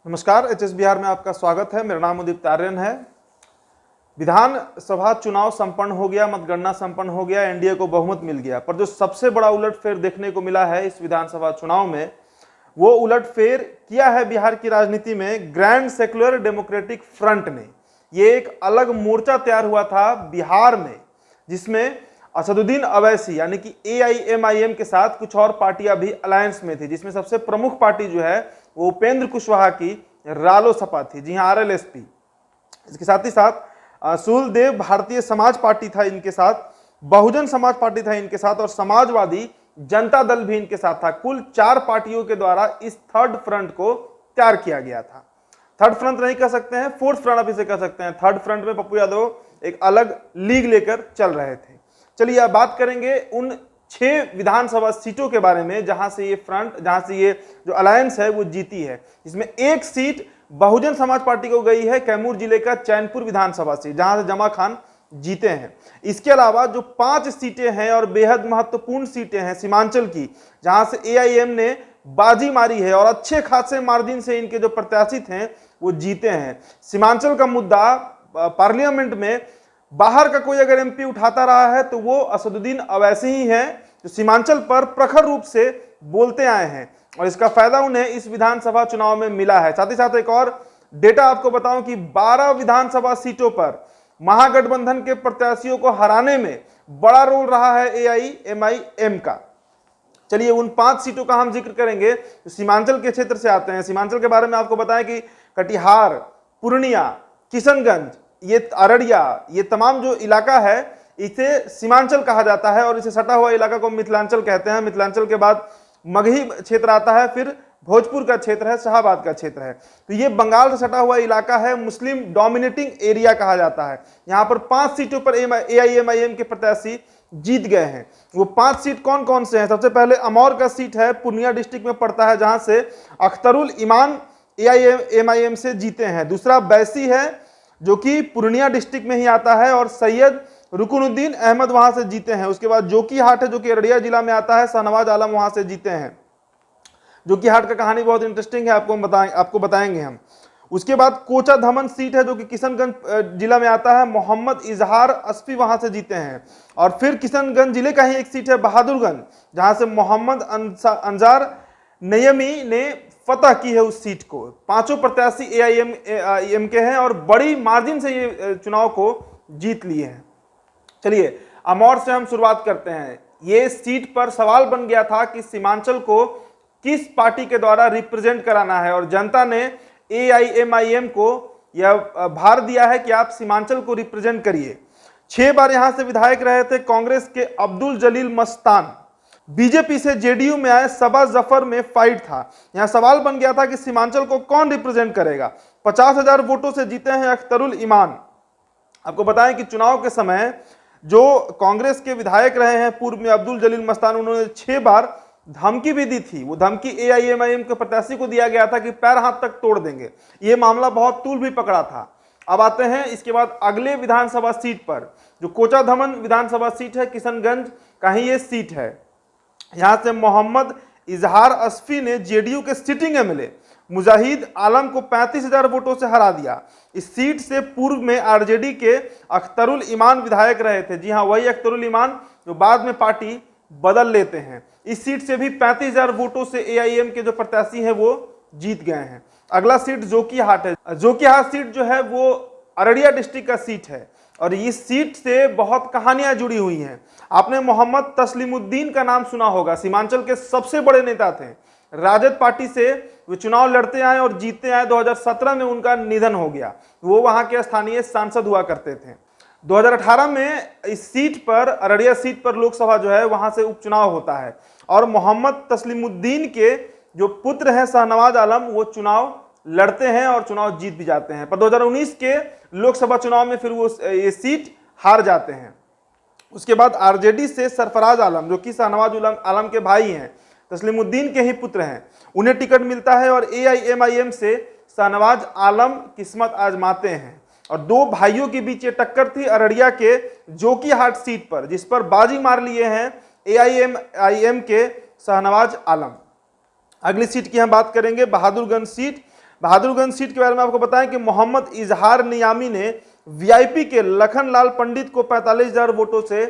नमस्कार, एचएस बिहार में आपका स्वागत है। मेरा नाम उदित आर्यन है। विधानसभा चुनाव संपन्न हो गया, मतगणना संपन्न हो गया, एनडीए को बहुमत मिल गया। पर जो सबसे बड़ा उलटफेर देखने को मिला है इस विधानसभा चुनाव में, वो उलटफेर किया है बिहार की राजनीति में ग्रैंड सेक्युलर डेमोक्रेटिक फ्रंट ने। ये एक अलग मोर्चा तैयार हुआ था बिहार में, जिसमें असदुद्दीन अवैसी यानी कि एआईएमआईएम के साथ कुछ और पार्टियां भी अलायंस में थी, जिसमें सबसे प्रमुख पार्टी जो है वो उपेंद्र कुशवाहा की रालोसपा थी। जी हां, आरएलएसपी। इसके साथ ही साथ सूलदेव भारतीय समाज पार्टी था इनके साथ, बहुजन समाज पार्टी था इनके साथ, और समाजवादी जनता दल भी इनके साथ था। कुल 4 पार्टियों के द्वारा इस थर्ड फ्रंट को तैयार किया गया था। थर्ड फ्रंट नहीं कह सकते हैं, फोर्थ फ्रंट आप इसे कह सकते हैं। थर्ड फ्रंट में पप्पू यादव एक अलग लीग लेकर चल रहे थे। चलिए अब बात करेंगे उन 6 विधानसभा सीटों के बारे में जहां से ये जो अलायंस है वो जीती है। इसमें एक सीट बहुजन समाज पार्टी को गई है, कैमूर जिले का चैनपुर विधानसभा सीट, जहां से जमा खान जीते हैं। इसके अलावा जो 5 सीटें हैं और बेहद महत्वपूर्ण सीटें हैं सीमांचल की, जहां से एआईएम ने बाजी मारी है और अच्छे खासे मार्जिन से इनके जो प्रत्याशी थे वो जीते हैं। सीमांचल का मुद्दा पार्लियामेंट में बाहर का कोई अगर एमपी उठाता रहा है तो वो असदुद्दीन अवैसी ही है, जो सीमांचल पर प्रखर रूप से बोलते आए हैं, और इसका फायदा उन्हें इस विधानसभा चुनाव में मिला है। साथ ही साथ एक और डेटा आपको बताऊं कि 12 विधानसभा सीटों पर महागठबंधन के प्रत्याशियों को हराने में बड़ा रोल रहा है एआईएमआईएम का। चलिए उन 5 सीटों का हम जिक्र करेंगे जो सीमांचल के क्षेत्र से आते हैं। सीमांचल के बारे में आपको बताएं कि कटिहार, पूर्णिया, किशनगंज, ये अररिया, ये तमाम जो इलाका है इसे सीमांचल कहा जाता है, और इसे सटा हुआ इलाका को मिथिलांचल कहते हैं। मिथिलांचल के बाद मगही क्षेत्र आता है, फिर भोजपुर का क्षेत्र है, शाहाबाद का क्षेत्र है। तो ये बंगाल से सटा हुआ इलाका है, मुस्लिम डोमिनेटिंग एरिया कहा जाता है। यहाँ पर 5 सीटों पर एआईएमआईएम के प्रत्याशी जीत गए हैं। वो 5 सीट कौन कौन से हैं? सबसे पहले अमौर का सीट है, पूर्णिया डिस्ट्रिक्ट में पड़ता है, जहां से अख्तरुल ईमान एआईएमआईएम से जीते हैं। दूसरा बैसी है जो कि पूर्णिया डिस्ट्रिक्ट में ही आता है, और सैयद रुकनुद्दीन अहमद वहां से जीते हैं। उसके बाद जोकीहाट है जो कि अररिया जिला में आता है, शाहनवाज आलम वहां से जीते हैं। जोकीहाट का कहानी बहुत इंटरेस्टिंग है, आपको बताएंगे हम। उसके बाद कोचा धमन सीट है जो कि किशनगंज जिला में आता है, मोहम्मद इजहार अस्फी वहां से जीते हैं। और फिर किशनगंज जिले का ही एक सीट है बहादुरगंज, जहां से मोहम्मद अंजार नयमी ने फतह की है उस सीट को। 5 प्रत्याशी एआईएम के हैं और बड़ी मार्जिन से ये चुनाव को जीत लिए हैं। चलिए अमौर से हम शुरुआत करते हैं। ये सीट पर सवाल बन गया था कि सीमांचल को किस पार्टी के द्वारा रिप्रेजेंट कराना है, और जनता ने एआईएमआईएम को यह भार दिया है कि आप सीमांचल को रिप्रेजेंट करिए। 6 बार यहां से विधायक रहे थे कांग्रेस के अब्दुल जलील मस्तान। बीजेपी से जेडीयू में आए सबा जफर में फाइट था। यहां सवाल बन गया था कि सीमांचल को कौन रिप्रेजेंट करेगा। 50,000 वोटों से जीते हैं अख्तरुल ईमान। आपको बताएं कि चुनाव के समय जो कांग्रेस के विधायक रहे हैं पूर्व में अब्दुल जलील मस्तान, उन्होंने 6 बार धमकी भी दी थी। वो धमकी एआईएमआईएम के प्रत्याशी को दिया गया था कि पैर हाथ तक तोड़ देंगे। ये मामला बहुत तूल भी पकड़ा था। अब आते हैं इसके बाद अगले विधानसभा सीट पर, जो कोचा धमन विधानसभा सीट है, किशनगंज का ही ये सीट है। यहां से मोहम्मद इजहार अस्फी ने जेडीयू के सिटिंग एमएलए मुजाहिद आलम को 35,000 वोटों से हरा दिया। इस सीट से पूर्व में आरजेडी के अख्तरुल ईमान विधायक रहे थे। जी हां, वही अख्तरुल ईमान जो बाद में पार्टी बदल लेते हैं। इस सीट से भी 35,000 वोटों से एआईएम के जो प्रत्याशी हैं वो जीत गए हैं। अगला सीट जोकीहाट है। जोकीहाट सीट जो है वो अररिया डिस्ट्रिक्ट का सीट है, और इस सीट से बहुत कहानियां जुड़ी हुई हैं। आपने मोहम्मद तस्लीमुद्दीन का नाम सुना होगा, सीमांचल के सबसे बड़े नेता थे। राजद पार्टी से वे चुनाव लड़ते आए और जीतते आए। 2017 में उनका निधन हो गया। वो वहां के स्थानीय सांसद हुआ करते थे। 2018 में इस सीट पर, अररिया सीट पर लोकसभा जो है वहां से उपचुनाव होता है, और मोहम्मद तस्लीमुद्दीन के जो पुत्र हैं शाहनवाज आलम, वो चुनाव लड़ते हैं और चुनाव जीत भी जाते हैं। पर 2019 के लोकसभा चुनाव में फिर वो ये सीट हार जाते हैं। उसके बाद आरजेडी से सरफराज आलम, जो कि शाहनवाज आलम के भाई हैं, तस्लीमुद्दीन के ही पुत्र हैं, उन्हें टिकट मिलता है, और एआईएमआईएम से शाहनवाज आलम किस्मत आजमाते हैं। और 2 भाइयों के बीच ये टक्कर थी अररिया के जोकीहाट सीट पर, जिस पर बाजी मार लिए हैं एआईएम के शाहनवाज आलम। अगली सीट की हम बात करेंगे, बहादुरगंज सीट। बहादुरगंज सीट के बारे में आपको बताएं कि मोहम्मद इजहार नियामी ने वीआईपी के लखनलाल पंडित को 45,000 वोटों से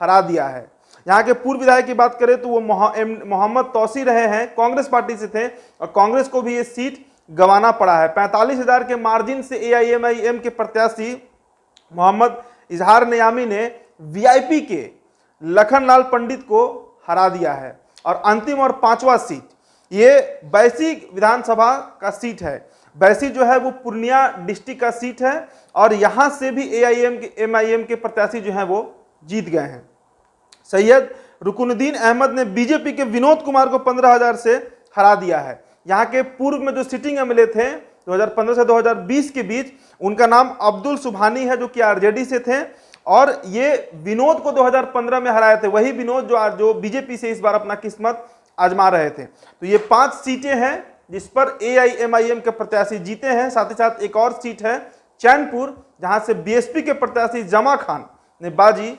हरा दिया है। यहाँ के पूर्व विधायक की बात करें तो वो मोहम्मद तौसी रहे हैं, कांग्रेस पार्टी से थे और कांग्रेस को भी ये सीट गंवाना पड़ा है। 45,000 के मार्जिन से एआईएमआईएम के प्रत्याशी मोहम्मद इजहार नियामी ने वीआईपी के लखनलाल पंडित को हरा दिया है। और अंतिम और पांचवा सीट ये बैसी विधानसभा का सीट है। बैसी जो है वो पूर्णिया डिस्ट्रिक्ट का सीट है और यहां से भी एआईएमआईएम के प्रत्याशी जो हैं वो जीत गए हैं। सैयद रुकनुद्दीन अहमद ने बीजेपी के विनोद कुमार को 15,000 से हरा दिया है। यहाँ के पूर्व में जो सिटिंग एमएलए थे 2015 से 2020 के बीच, उनका नाम अब्दुल सुभानी है जो कि आरजेडी से थे और ये विनोद को 2015 में हराए थे, वही विनोद जो बीजेपी से इस बार अपना किस्मत आजमा रहे थे। तो ये 5 सीटें हैं जिस पर एआईएमआईएम के प्रत्याशी जीते हैं। साथ ही साथ एक और सीट है चैनपुर, जहां से बीएसपी के प्रत्याशी जमा खान ने बाजी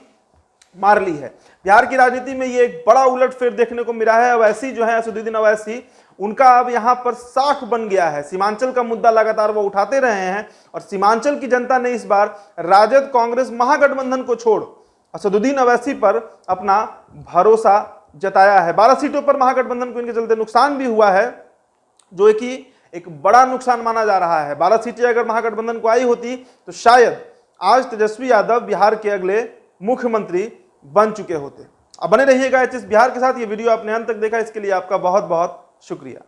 मार ली है। बिहार की राजनीति में ये एक बड़ा उलटफेर देखने को मिला है। अवैसी जो है असदुद्दीन अवैसी, उनका अब यहां पर साख बन गया है। सीमांचल का मुद्दा लगातार वो उठाते रहे हैं और सीमांचल की जनता ने इस बार राजद कांग्रेस महागठबंधन को छोड़ असदुद्दीन अवैसी पर अपना भरोसा जताया है। 12 सीटों पर महागठबंधन को इनके चलते नुकसान भी हुआ है, जो कि एक बड़ा नुकसान माना जा रहा है। 12 सीटें अगर महागठबंधन को आई होती तो शायद आज तेजस्वी यादव बिहार के अगले मुख्यमंत्री बन चुके होते। अब बने रहिएगा एचएस बिहार के साथ। ये वीडियो आपने अंत तक देखा, इसके लिए आपका बहुत बहुत शुक्रिया।